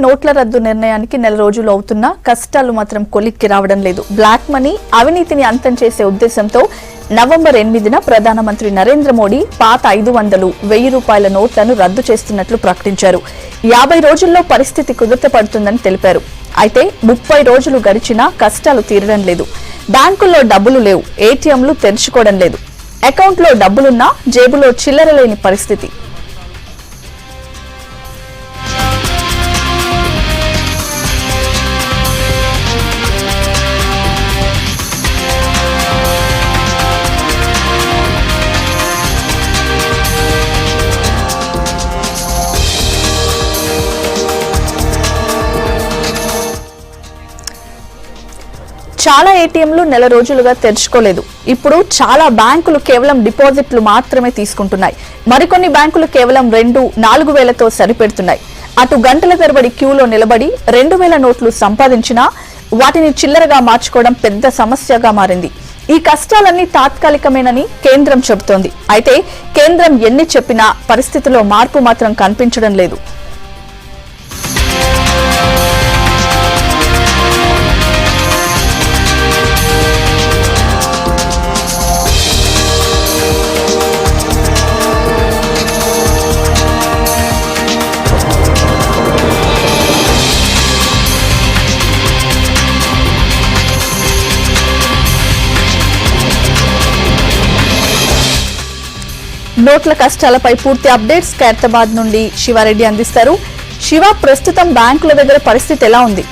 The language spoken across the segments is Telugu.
నోట్ల రద్దు నిర్ణయానికి నెల రోజులు అవుతున్నా కష్టాలు మాత్రం కొలిక్కి రావడం లేదు. బ్లాక్ మనీ, అవినీతిని అంతం చేసే ఉద్దేశంతో నవంబర్ 8న ప్రధానమంత్రి నరేంద్ర మోడీ పాత 500, 1000 రూపాయల నోట్లను రద్దు చేస్తున్నట్లు ప్రకటించారు. 50 రోజుల్లో పరిస్థితి కుదుటపడుతుందని తెలిపారు. అయితే 30 రోజులు గడిచినా కష్టాలు తీరడం లేదు. బ్యాంకుల్లో డబ్బులు లేవు, ఏటీఎంలు తెరుచుకోవడం లేదు. అకౌంట్లో డబ్బులున్నా జేబులో చిల్లర లేని పరిస్థితి. చాలా ఏటీఎంలు నెల రోజులుగా తెరుచుకోలేదు. ఇప్పుడు చాలా బ్యాంకులు కేవలం డిపాజిట్లు మాత్రమే తీసుకుంటున్నాయి. మరికొన్ని బ్యాంకులు కేవలం 2-4 వేలతో సరిపెడుతున్నాయి. అటు గంటల తరబడి క్యూలో నిలబడి 2000 నోట్లు సంపాదించినా వాటిని చిల్లరగా మార్చుకోవడం పెద్ద సమస్యగా మారింది. ఈ కష్టాలన్నీ తాత్కాలికమేనని కేంద్రం చెబుతోంది. అయితే కేంద్రం ఎన్ని చెప్పినా పరిస్థితిలో మార్పు మాత్రం కనిపించడం లేదు. నోట్ల కష్టాలపై పూర్తి అప్డేట్స్ ఖైరతాబాద్ నుండి శివారెడ్డి అందిస్తారు. శివ, ప్రస్తుతం బ్యాంకుల దగ్గర పరిస్థితి ఎలా ఉంది?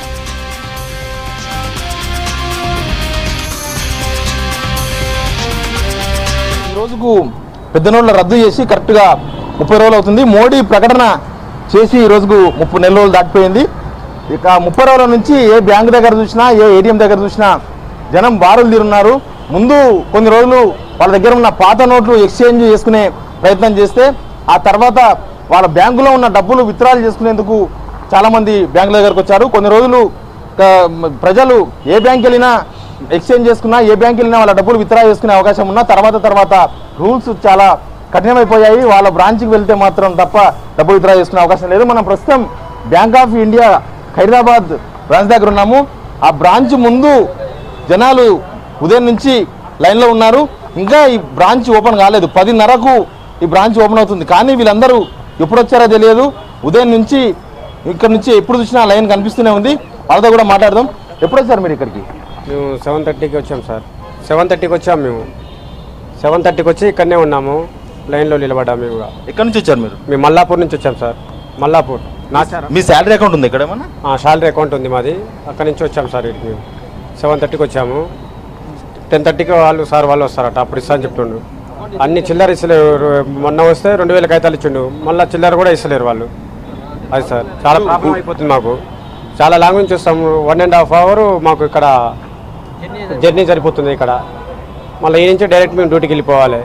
ఈ రోజుకు పెద్ద నోట్ల రద్దు చేసి కరెక్ట్ గా 30 రోజులు అవుతుంది. మోడీ ప్రకటన చేసి ఈ రోజుకు 30 నెలల రోజులు దాటిపోయింది. ఇక 30 రోజుల నుంచి ఏ బ్యాంకు దగ్గర చూసినా, ఏ ఏటీఎం దగ్గర చూసినా జనం బారులు తీరున్నారు. ముందు కొన్ని రోజులు వాళ్ళ దగ్గర ఉన్న పాత నోట్లు ఎక్స్చేంజ్ చేసుకునే ప్రయత్నం చేస్తే ఆ తర్వాత వాళ్ళ బ్యాంకులో ఉన్న డబ్బులు విత్డ్రాల్ చేసుకునేందుకు చాలామంది బ్యాంకుల దగ్గరకు వచ్చారు. కొన్ని రోజులు ప్రజలు ఏ బ్యాంక్ వెళ్ళినా ఎక్స్చేంజ్ చేసుకున్నా, ఏ బ్యాంక్ వెళ్ళినా వాళ్ళ డబ్బులు విత్డ్రా చేసుకునే అవకాశం ఉన్నా తర్వాత రూల్స్ చాలా కఠినమైపోయాయి. వాళ్ళ బ్రాంచ్కి వెళ్తే మాత్రం తప్ప డబ్బులు విత్డ్రా చేసుకునే అవకాశం లేదు. మనం ప్రస్తుతం bank of India Khairatabad branch దగ్గర ఉన్నాము. ఆ బ్రాంచ్ ముందు జనాలు ఉదయం నుంచి లైన్లో ఉన్నారు. ఇంకా ఈ బ్రాంచ్ ఓపెన్ కాలేదు. 10:30కు ఈ బ్రాంచ్ ఓపెన్ అవుతుంది. కానీ వీళ్ళందరూ ఎప్పుడు వచ్చారో తెలియదు. ఉదయం నుంచి ఇక్కడ నుంచి ఎప్పుడు చూసినా లైన్ కనిపిస్తూనే ఉంది. వాళ్ళతో కూడా మాట్లాడదాం. ఎప్పుడు వచ్చారు మీరు ఇక్కడికి? మేము 7:30కి వచ్చాం సార్. 7:30కి వచ్చాము. మేము 7:30కి వచ్చి ఇక్కడనే ఉన్నాము, లైన్లో నిలబడ్డాము. మేము ఎక్కడి నుంచి వచ్చారు మీరు? మేము మల్లాపూర్ నుంచి వచ్చాం సార్. మల్లాపూర్. మీ శాలరీ అకౌంట్ ఉంది ఇక్కడ ఏమన్నా? శాలరీ అకౌంట్ ఉంది మాది. అక్కడి నుంచి వచ్చాము సార్. ఇక్కడికి మేము 7:30కి వచ్చాము. 10:30కి వాళ్ళు వస్తారట. అప్పుడు ఇస్తా అని చెప్తుండ్రు. అన్ని చిల్లర ఇస్తలేరు. మొన్న వస్తే 2000 కాగితాలు ఇచ్చిండు. మళ్ళీ చిల్లర కూడా ఇస్తలేరు వాళ్ళు. అది సార్ చాలా ప్రాబ్లం అయిపోతుంది మాకు. చాలా లాంగ్ నుంచి వస్తాము. 1.5 అవర్ మాకు ఇక్కడ జర్నీ సరిపోతుంది. ఇక్కడ మళ్ళీ ఈ నుంచి డైరెక్ట్ మేము డ్యూటీకి వెళ్ళిపోవాలి.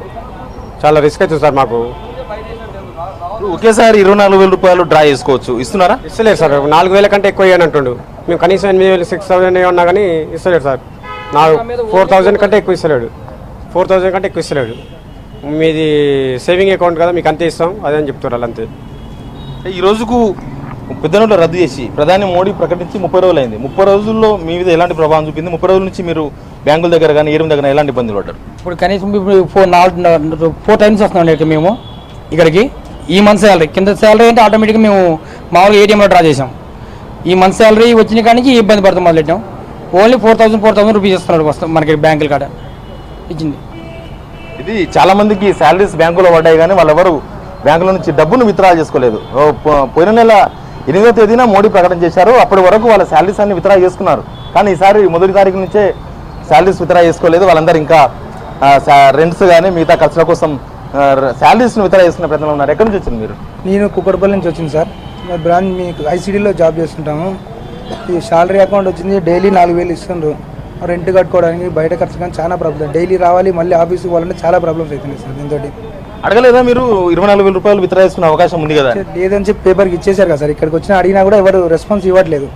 చాలా రిస్క్ అవుతుంది సార్ మాకు. ఒకేసారి 24,000 రూపాయలు డ్రా చేసుకోవచ్చు, ఇస్తున్నారా? ఇస్తలేరు సార్. 4,000 కంటే ఎక్కువ ఇవ్వని అంటుండు. మేము కనీసం 8,000, 6,000 ఉన్నా కానీ ఇస్తలేడు సార్. 4,000 కంటే ఎక్కువ ఇస్తలేడు. 4,000 కంటే ఎక్కువ ఇస్తలేడు. మీది సేవింగ్ అకౌంట్ కదా, మీకు అంతే ఇస్తాం అదే అని చెప్తున్నారు. అంతే. ఈ రోజుకు పెద్ద నోట్లు రద్దు చేసి ప్రధాని మోడీ ప్రకటించి 30 రోజులు అయింది. 30 రోజుల్లో మీ మీద ఎలాంటి ప్రభావం చూపింది? 30 రోజుల నుంచి మీరు బ్యాంకుల దగ్గర కానీ ఏటీఎం దగ్గర ఎలాంటి ఇబ్బందులు పడ్డారు? ఇప్పుడు కనీసం 4 టైమ్స్ వస్తున్నాం మేము ఇక్కడికి. ఈ మంత్ శాలరీ, కింద శాలరీ అంటే ఆటోమేటిక్గా మేము మామూలుగా ఏటీఎంలో డ్రా చేసాం. ఈ మంత్ శాలరీ వచ్చిన కానీ ఇబ్బంది పడతాం మొదలెట్టాం. ఓన్లీ 4,000 రూపీస్ ఇస్తున్నాడు వస్తాం మనకి బ్యాంకుల కాడ ఇచ్చింది. ఇది చాలా మందికి శాలరీస్ బ్యాంకులో పడ్డాయి కానీ వాళ్ళెవరు బ్యాంకుల నుంచి డబ్బును విత్డ్రా చేసుకోలేదు. పోయిన నెల 8వ తేదీన మోడీ ప్రకటన చేశారు. అప్పటి వరకు వాళ్ళ శాలరీస్ అన్ని విత్డ్రా చేసుకున్నారు. కానీ ఈసారి 1వ తారీఖు నుంచే శాలరీస్ విత్డ్రా చేసుకోలేదు. వాళ్ళందరూ ఇంకా రెంట్స్ కానీ మిగతా ఖర్చుల కోసం శాలరీస్ను విత్డ్రా చేసుకునే ప్రయత్నంలో ఉన్నారు. ఎక్కడి నుంచి వచ్చింది మీరు? నేను కుక్కడపల్లి నుంచి వచ్చింది సార్. బ్రాంచ్ మీకు ఐసీడీలో జాబ్ చేస్తుంటాము. ఈ శాలరీ అకౌంట్ వచ్చింది. డైలీ 4,000 ఇస్తుండ్రు. రెంట్ కట్టుకోవడానికి, బయట ఖర్చు కానీ చాలా ప్రాబ్లం. డైలీ రావాలి, మళ్ళీ ఆఫీస్కి పోవాలంటే చాలా ప్రాబ్లమ్స్ అవుతున్నాయి సార్. దీంతో అడగలేదా మీరు? 24,000 రూపాయలు విత్డ్రా చేసుకునే అవకాశం ఉంది కదా? లేదని చెప్పి పేపర్కి ఇచ్చేసారు కదా సార్. ఇక్కడికి వచ్చినా అడిగినా కూడా ఎవరు రెస్పాన్స్ ఇవ్వట్లేదు.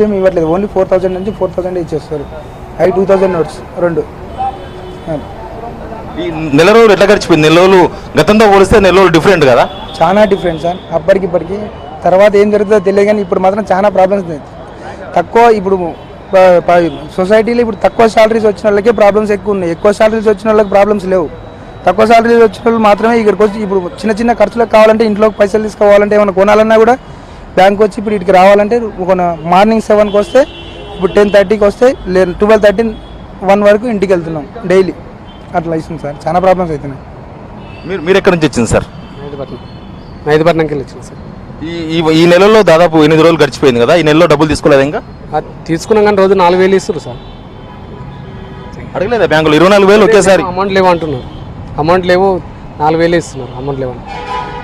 ఏమి ఇవ్వట్లేదు. ఓన్లీ 4,000 నుంచి 4,000 ఇచ్చేస్తారు. 2,000 నోట్స్ 2. ఈ నెల రోజులు ఎట్లా గడిచిపోయింది? నెల రోజులు గతంతో పోలిస్తే నెల రోజులు డిఫరెంట్ కదా? చాలా డిఫరెంట్ సార్. అప్పటికి తర్వాత ఏం జరుగుతుందో తెలియదు, కానీ ఇప్పుడు మాత్రం చాలా ప్రాబ్లమ్స్ ఉన్నాయి. తక్కువ ఇప్పుడు సొసైటీలో ఇప్పుడు తక్కువ శాలరీస్ వచ్చిన వాళ్ళకే ప్రాబ్లమ్స్ ఎక్కువ ఉన్నాయి. ఎక్కువ శాలరీస్ వచ్చిన వాళ్ళకి ప్రాబ్లమ్స్ లేవు. తక్కువ శాలరీస్ వచ్చిన వాళ్ళు మాత్రమే ఇక్కడికి వచ్చి ఇప్పుడు చిన్న చిన్న ఖర్చులకు కావాలంటే, ఇంట్లోకి పైసలు తీసుకోవాలంటే, ఏమైనా కొనాలన్నా కూడా బ్యాంక్ వచ్చి ఇప్పుడు ఇక్కడికి రావాలంటే మార్నింగ్ 7కి వస్తే ఇప్పుడు 10:30కి వస్తే 12:30 1 వరకు ఇంటికి వెళ్తున్నాం డైలీ. అట్లా ఇస్తుంది సార్, చాలా ప్రాబ్లమ్స్ అవుతున్నాయి. మీరు ఎక్కడి నుంచి వచ్చింది సార్? నైదుపట్నంకి వెళ్ళి వచ్చింది సార్. ఈ నెలలో దాదాపు 8 రోజులు గడిచిపోయింది కదా, ఈ నెలలో డబ్బులు తీసుకోలేదు ఇంకా? తీసుకున్నాం కానీ రోజు 4,000 ఇస్తారు సార్. అడగలేదా బ్యాంకులో 24,000 ఒకేసారి? అమౌంట్ లేవు అంటున్నారు. అమౌంట్ లేవు, 4,000 ఇస్తున్నారు. అమౌంట్ లేవు.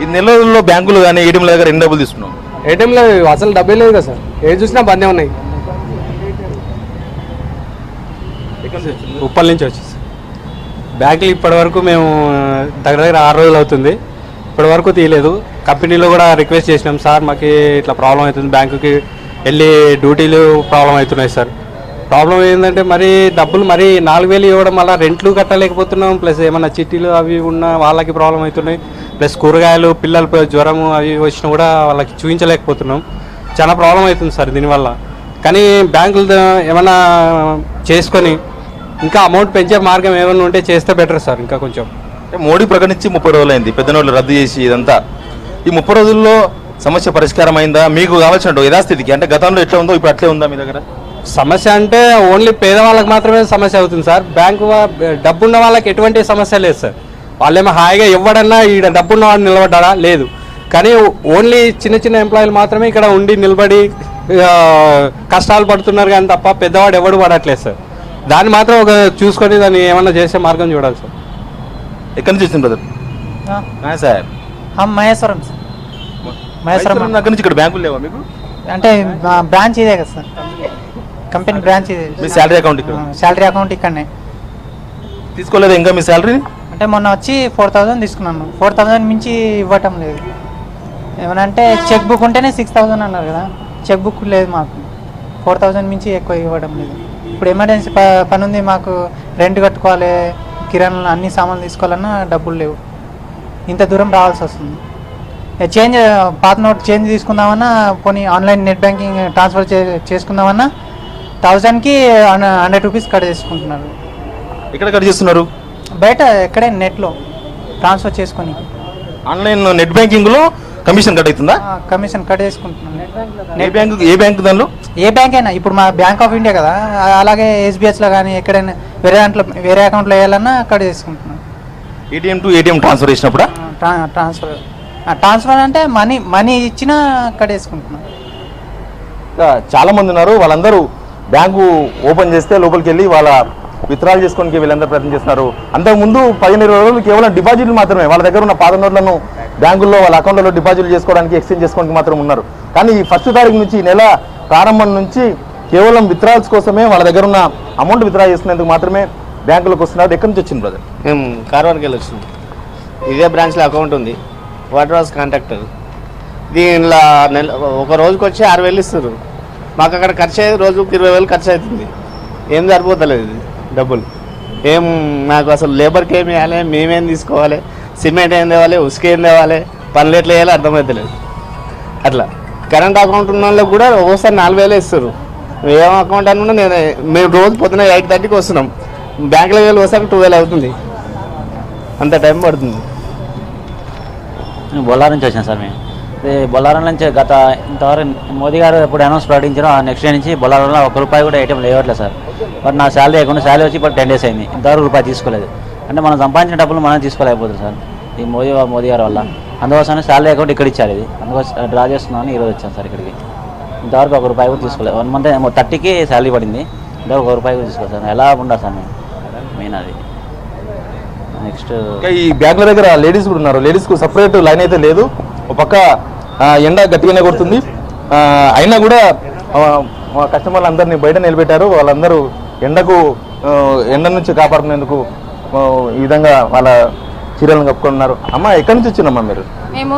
ఈ నెలలో బ్యాంకులు కానీ ఏటీఎంల దగ్గర ఎన్ని డబ్బులు తీసుకున్నాం? ఏటీఎంలో అసలు డబ్బే లేదు కదా సార్, ఏది చూసినా బందే ఉన్నాయి. ఉప్పల్ నుంచి వచ్చేసి బ్యాంకులు ఇప్పటివరకు మేము దగ్గర 6 రోజులు అవుతుంది, ఇప్పటివరకు తీయలేదు. కంపెనీలో కూడా రిక్వెస్ట్ చేసినాం, సార్ మాకు ఇట్లా ప్రాబ్లం అవుతుంది, బ్యాంకుకి వెళ్ళి డ్యూటీలు ప్రాబ్లం అవుతున్నాయి సార్. ప్రాబ్లం ఏంటంటే మరి డబ్బులు మరి 4,000 ఇవ్వడం వల్ల రెంట్లు కట్టలేకపోతున్నాం, ప్లస్ ఏమన్నా చిట్టీలు అవి ఉన్న వాళ్ళకి ప్రాబ్లం అవుతున్నాయి, ప్లస్ కూరగాయలు పిల్లలు జ్వరము అవి వచ్చినా కూడా వాళ్ళకి చూపించలేకపోతున్నాం. చాలా ప్రాబ్లం అవుతుంది సార్ దీనివల్ల. కానీ బ్యాంకులు ఏమన్నా చేసుకొని ఇంకా అమౌంట్ పెంచే మార్గం ఏమైనా ఉంటే చేస్తే బెటర్ సార్. ఇంకా కొంచెం మోడీ ప్రకటించి 30 రోజులు అయింది, పెద్ద నోట్లు రద్దు చేసి ఇదంతా. ఈ 30 రోజుల్లో సమస్య పరిష్కారం అయిందా? మీకు కావాల్సిన యథాస్థితికి అంటే గతంలో ఎట్లా ఉందో ఇప్పుడు అట్లే ఉందా మీ దగ్గర? సమస్య అంటే ఓన్లీ పేదవాళ్ళకి మాత్రమే సమస్య అవుతుంది సార్. బ్యాంకు డబ్బున్న వాళ్ళకి ఎటువంటి సమస్య లేదు సార్. వాళ్ళేమో హాయిగా ఎవడన్నా ఇక్కడ డబ్బున్న వాడు నిలబడ్డా లేదు, కానీ ఓన్లీ చిన్న చిన్న ఎంప్లాయీలు మాత్రమే ఇక్కడ ఉండి నిలబడి కష్టాలు పడుతున్నారు, కానీ తప్ప పెద్దవాడు ఎవడు పడట్లేదు సార్. దాన్ని మాత్రం ఒక చూసుకొని దాన్ని ఏమన్నా చేసే మార్గం చూడాలి సార్. ఎక్కడి నుంచి వచ్చింది brother? Sir Maheshwaram sir. Maheshwaram అక్కడి నుంచి ఇక్కడ బ్యాంకులు లేవా మీకు? అంటే బ్రాంచ్ ఇదే కదా సార్, కంపెనీ బ్రాంచ్ ఇదే. మీ శాలరీ అకౌంట్ ఇక్కడ? శాలరీ అకౌంట్ ఇక్కడనే. తీసుకోలేదు ఇంకా మీ శాలరీ? అంటే మొన్న వచ్చి 4,000 తీసుకున్నాను, 4,000 మించి ఇవ్వటం లేదు. ఏమనంటే చెక్ బుక్ ఉంటేనే 6,000 అన్నారు కదా, చెక్ బుక్ లేదు మాకు, 4,000 మించి ఎక్కువ ఇవ్వడం లేదు. ఇప్పుడు ఎమర్జెన్సీ పని ఉంది మాకు, రెంట్ కట్టుకోవాలి, కిరాణాలు అన్ని సామాన్లు తీసుకోవాలన్నా డబ్బులు లేవు, ఇంత దూరం రావాల్సి వస్తుంది. చేంజ్ పాత నోట్ చేంజ్ తీసుకుందామన్నా, పోనీ ఆన్లైన్ నెట్ బ్యాంకింగ్ ట్రాన్స్ఫర్ చేసుకుందామన్నా 1000కి 100 రూపీస్ కట్ చేసుకుంటున్నారు. ఇక్కడ కట్ చేస్తున్నారు? బయట ఎక్కడే నెట్లో ట్రాన్స్ఫర్ చేసుకొని. ఆన్లైన్ నెట్ బ్యాంకింగ్లో కమిషన్ కట్ అవుతుందా? కమిషన్ కట్ చేసుకుంటున్నాను. ఏ బ్యాంక్ దానిలో? ఏ బ్యాంక్ అయినా, ఇప్పుడు మా బ్యాంక్ ఆఫ్ ఇండియా కదా, అలాగే ఎస్బీహెచ్లో కానీ ఎక్కడైనా వేరే అకౌంట్లో వేయాలన్నా కట్ చేసుకుంటున్నాను. ఏటీఎం టు ఏటీఎం ట్రాన్స్ఫర్ చేసినప్పుడు ట్రాన్స్ఫర్ అంటే మనీ ఇచ్చినా కట్ చేసుకుంటున్నాను. చాలా మంది ఉన్నారు, వాళ్ళందరూ బ్యాంకు ఓపెన్ చేస్తే లోపలికి వెళ్ళి వాళ్ళ విత్డ్రాల్ చేసుకోవడానికి వీళ్ళందరూ ప్రయత్నం చేస్తున్నారు. అంతకుముందు 15-20 రోజులు కేవలం డిపాజిట్లు మాత్రమే, వాళ్ళ దగ్గర ఉన్న పాత నోట్లను బ్యాంకుల్లో వాళ్ళ అకౌంట్లలో డిపాజిట్లు చేసుకోవడానికి, ఎక్స్చేంజ్ చేసుకోవడానికి మాత్రం ఉన్నారు. కానీ ఈ 1వ తారీఖు నుంచి, నెల ప్రారంభం నుంచి కేవలం విత్డ్రాల్స్ కోసమే వాళ్ళ దగ్గర ఉన్న అమౌంట్ విత్డ్రా చేసుకునేందుకు మాత్రమే బ్యాంకులకు వస్తున్నారు. ఎక్కడి నుంచి వచ్చింది బ్రదర్? మేము కార్వాన్కి వెళ్ళి వచ్చింది. ఇదే బ్రాంచ్లో అకౌంట్ ఉంది, వాటర్ వాస్ కాంట్రాక్టర్. దీనిలో ఒక రోజుకి వచ్చి 6,000 ఇస్తారు. మాకు అక్కడ ఖర్చు అయ్యేది రోజుకి 20,000 ఖర్చు అవుతుంది. ఏం సరిపోతలేదు ఇది డబ్బులు. ఏం నాకు అసలు లేబర్కి ఏమి వేయాలి, మేమేం తీసుకోవాలి, సిమెంట్ ఏం తేవాలి, ఉసుక ఏం తేవాలి, పనులు ఎట్లా వేయాలి అర్థమవుతలేదు. అట్లా కరెంట్ అకౌంట్ ఉన్న వాళ్ళకి కూడా ఒక్కోసారి 4,000 ఇస్తారు. ఏం అకౌంట్ అనుకున్నా మేము రోజు పొద్దున 8:30కి వస్తున్నాం, బ్యాంకులోకి వెళ్ళి వస్తాక 12 అవుతుంది, అంత టైం పడుతుంది. బొల్లారం నుంచి వచ్చాను సార్. మేము బొల్లారం నుంచి ఇంతవరకు మోదీ గారు ఎప్పుడు అనౌన్స్ ప్రకటించారో ఆ నెక్స్ట్ డే నుంచి బొల్లారంలో ₹1 కూడా ఏటీఎం లేవట్లేదు సార్. బట్ నా శాలరీ అకౌంట్ వచ్చి ఇప్పుడు 10 డేస్ అయింది, ఇంతవరకు ₹1 తీసుకోలేదు. అంటే మనం సంపాదించిన డబ్బులు మనం తీసుకోలేకపోతుంది సార్ ఈ మోదీ గారి వల్ల. అందుకోసమే శాలరీ అకౌంట్ ఇక్కడ ఇచ్చారు, ఇది అందుకోసం డ్రా చేస్తున్నామని ఈరోజు వచ్చాను సార్ ఇక్కడికి. ఇంతవరకు ₹1 కూడా తీసుకోలేదు. 1 మంత్ 30కి శాలరీ పడింది, ఇంతవరకు ₹1 కూడా తీసుకోలేదు సార్. ఎలా ఉండాలి సార్ మేము మెయిన్ అది. నెక్స్ట్ ఈ బ్యాంకుల దగ్గర లేడీస్ కూడా ఉన్నారు, లేడీస్కు సపరేట్ లైన్ అయితే లేదు. ఒక పక్క ఎండ గట్టిగానే కొడుతుంది, అయినా కూడా కస్టమర్లు అందరినీ బయట నిలబెట్టారు. వాళ్ళందరూ ఎండ నుంచి కాపాడుకునేందుకు ఈ విధంగా వాళ్ళ చీరలను కప్పుకున్నారు. అమ్మ ఎక్కడి నుంచి వచ్చినమ్మా మీరు? మేము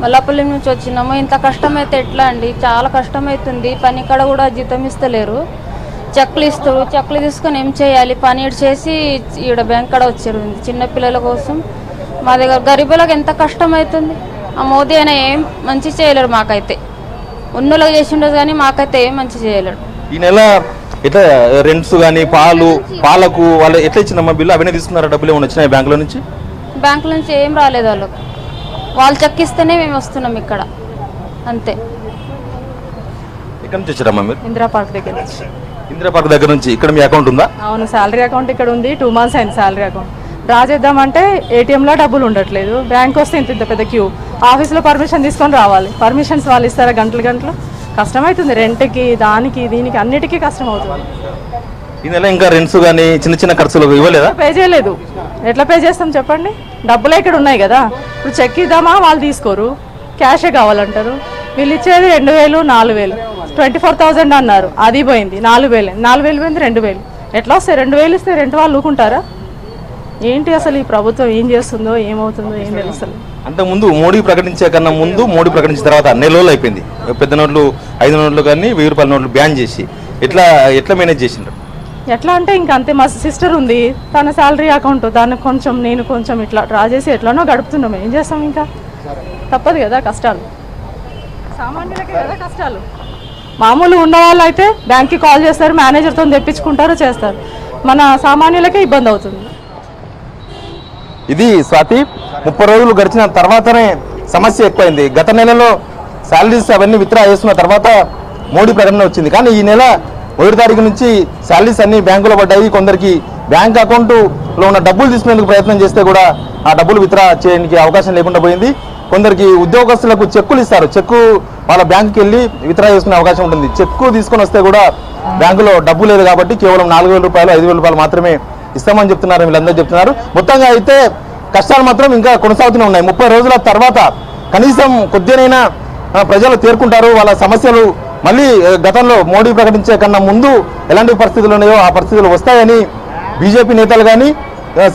మల్లపల్లి నుంచి వచ్చినాము. ఇంత కష్టమైతే ఎట్లా అండి, చాలా కష్టమవుతుంది. పని కాడ కూడా జీతం ఇస్తలేరు, చెక్లు ఇస్తారు, చెక్లు తీసుకొని ఏం చేయాలి, పని చేసి ఈడ బ్యాంక్ కాడ వచ్చారు చిన్నపిల్లల కోసం. మా దగ్గర గరీబులకు ఎంత కష్టమవుతుంది. ఆ మోదీ అయినా ఏం మంచి చేయలేడు మాకైతే. ఉన్నోళ్ళకి చేసిండదు కానీ మాకైతే ఏం మంచి చేయలేడు. ఈ నెల ఎట్లా రెంట్స్ కానీ పాలకు వాళ్ళు ఎట్లా ఇచ్చిందమ్మా బిల్లు? అవన్నీ తీసుకున్నారా? డబ్బులు ఏమైనా వచ్చినాయి బ్యాంకుల నుంచి? బ్యాంకుల నుంచి ఏం రాలేదు వాళ్ళు చెక్కిస్తేనే మేము వస్తున్నాం ఇక్కడ అంతే. ఎక్కడి నుంచి వచ్చారమ్మా మీరు? ఇందిరా పార్క్ దగ్గర నుంచి. ఇందిరా పార్క్ దగ్గర నుంచి. ఇక్కడ మీ అకౌంట్ ఉందా? అవును, శాలరీ అకౌంట్ ఇక్కడ ఉంది. 2 months అయింది శాలరీ అకౌంట్. డ్రా చేద్దామంటే ఏటీఎంలో డబ్బులు ఉండట్లేదు. బ్యాంక్ వస్తే ఇంత పెద్ద క్యూ. ఆఫీస్లో పర్మిషన్ తీసుకొని రావాలి. పర్మిషన్స్ వాళ్ళు ఇస్తారా? గంటలు కష్టమవుతుంది. రెంట్కి, దానికి, దీనికి అన్నిటికీ కష్టం అవుతుంది. ఈ నెల ఇంకా రెంట్స్ కానీ చిన్న ఖర్చులు ఇవ్వలేదా? పే చేయలేదు. ఎట్లా పే చేస్తాం చెప్పండి? డబ్బులే ఇక్కడ ఉన్నాయి కదా. ఇప్పుడు చెక్ ఇద్దామా, వాళ్ళు తీసుకోరు, క్యాషే కావాలంటారు. వీళ్ళు ఇచ్చేది 2000, 4000, 24,000 అన్నారు. అది పోయింది. 4000 పోయింది. 2000 ఎట్లా వస్తాయి? 2000 ఇస్తే రెంట్ వాళ్ళు ఊరుకుంటారా? ఏంటి అసలు ఈ ప్రభుత్వం ఏం చేస్తుందో, ఏమవుతుందో ఏం తెలుస్తుంది. అంతకుముందు మోడీ ప్రకటించే కన్నా ముందు, మోడీ ప్రకటించిన తర్వాత నెల రోజులు అయిపోయింది. పెద్ద నోట్లు, 5 నోట్లు కానీ 1000 రూపాయల నోట్లు బ్యాన్ చేసి ఎట్లా మేనేజ్ చేసిండ్రు? ఎట్లా అంటే ఇంకా అంతే. మా సిస్టర్ ఉంది, తన శాలరీ అకౌంట్, దానికి కొంచెం, నేను కొంచెం ఇట్లా డ్రా చేసి ఎట్లానో గడుపుతున్నాం. ఏం చేస్తాం? ఇంకా తప్పదు కదా, కష్టాలు సామాన్యులకే కదా కష్టాలు. మామూలు ఉన్న వాళ్ళు అయితే బ్యాంక్కి కాల్ చేస్తారు, మేనేజర్తో తెప్పించుకుంటారు, చేస్తారు. మన సామాన్యులకే ఇబ్బంది అవుతుంది. ఇది స్వాతి, 30 రోజులు గడిచిన తర్వాతనే సమస్య ఎక్కువైంది. గత నెలలో శాలరీస్ అవన్నీ విత్డ్రా చేస్తున్న తర్వాత మోడీ ప్రకటన వచ్చింది. కానీ ఈ నెల 1 తారీఖు నుంచి శాలరీస్ అన్ని బ్యాంకులో పడ్డాయి. కొందరికి బ్యాంక్ అకౌంట్లో ఉన్న డబ్బులు తీసుకునేందుకు ప్రయత్నం చేస్తే కూడా ఆ డబ్బులు విత్డ్రా చేయడానికి అవకాశం లేకుండా పోయింది. కొందరికి ఉద్యోగస్తులకు చెక్కులు ఇస్తారు. చెక్కు వాళ్ళ బ్యాంకుకి వెళ్ళి విత్డ్రా చేసుకునే అవకాశం ఉంటుంది. చెక్కు తీసుకొని వస్తే కూడా బ్యాంకులో డబ్బు లేదు కాబట్టి కేవలం 4,000 రూపాయలు, 5,000 రూపాయలు మాత్రమే ఇస్తామని చెప్తున్నారు, వీళ్ళందరూ చెప్తున్నారు. మొత్తంగా అయితే కష్టాలు మాత్రం ఇంకా కొనసాగుతూనే ఉన్నాయి. 30 రోజుల తర్వాత కనీసం కొద్దినైనా ప్రజలు తేరుకుంటారు. వాళ్ళ సమస్యలు మళ్ళీ గతంలో మోడీ ప్రకటించే కన్నా ముందు ఎలాంటి పరిస్థితులు ఉన్నాయో ఆ పరిస్థితులు వస్తాయని బీజేపీ నేతలు కానీ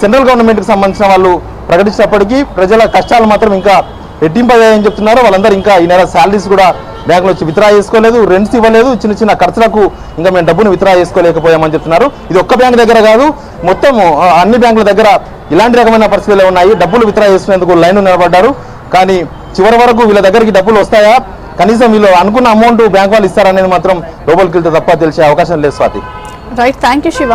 సెంట్రల్ గవర్నమెంట్కి సంబంధించిన వాళ్ళు ప్రకటించినప్పటికీ ప్రజల కష్టాలు మాత్రం ఇంకా రెట్టింపయ్యాయని చెప్తున్నారు. వాళ్ళందరూ ఇంకా ఈ నెల శాలరీస్ కూడా బ్యాంకులో వచ్చి విత్డ్రా చేసుకోలేదు, రెంట్స్ ఇవ్వలేదు, చిన్న ఖర్చులకు ఇంకా మేము డబ్బును విత్డ్రా చేసుకోలేకపోయామని చెప్తున్నారు. ఇది ఒక్క బ్యాంక్ దగ్గర కాదు, మొత్తం అన్ని బ్యాంకుల దగ్గర ఇలాంటి రకమైన పరిస్థితులు ఉన్నాయి. డబ్బులు విత్డ్రా చేసుకునేందుకు లైన్ నిలబడ్డారు. కానీ చివరి వరకు వీళ్ళ దగ్గరికి డబ్బులు వస్తాయా, కనీసం వీళ్ళు అనుకున్న అమౌంట్ బ్యాంక్ వాళ్ళు ఇస్తారనేది మాత్రం లోపలికి వెళ్తే తప్ప తెలిసే అవకాశం లేదు Swathi. Right, thank you Shiva.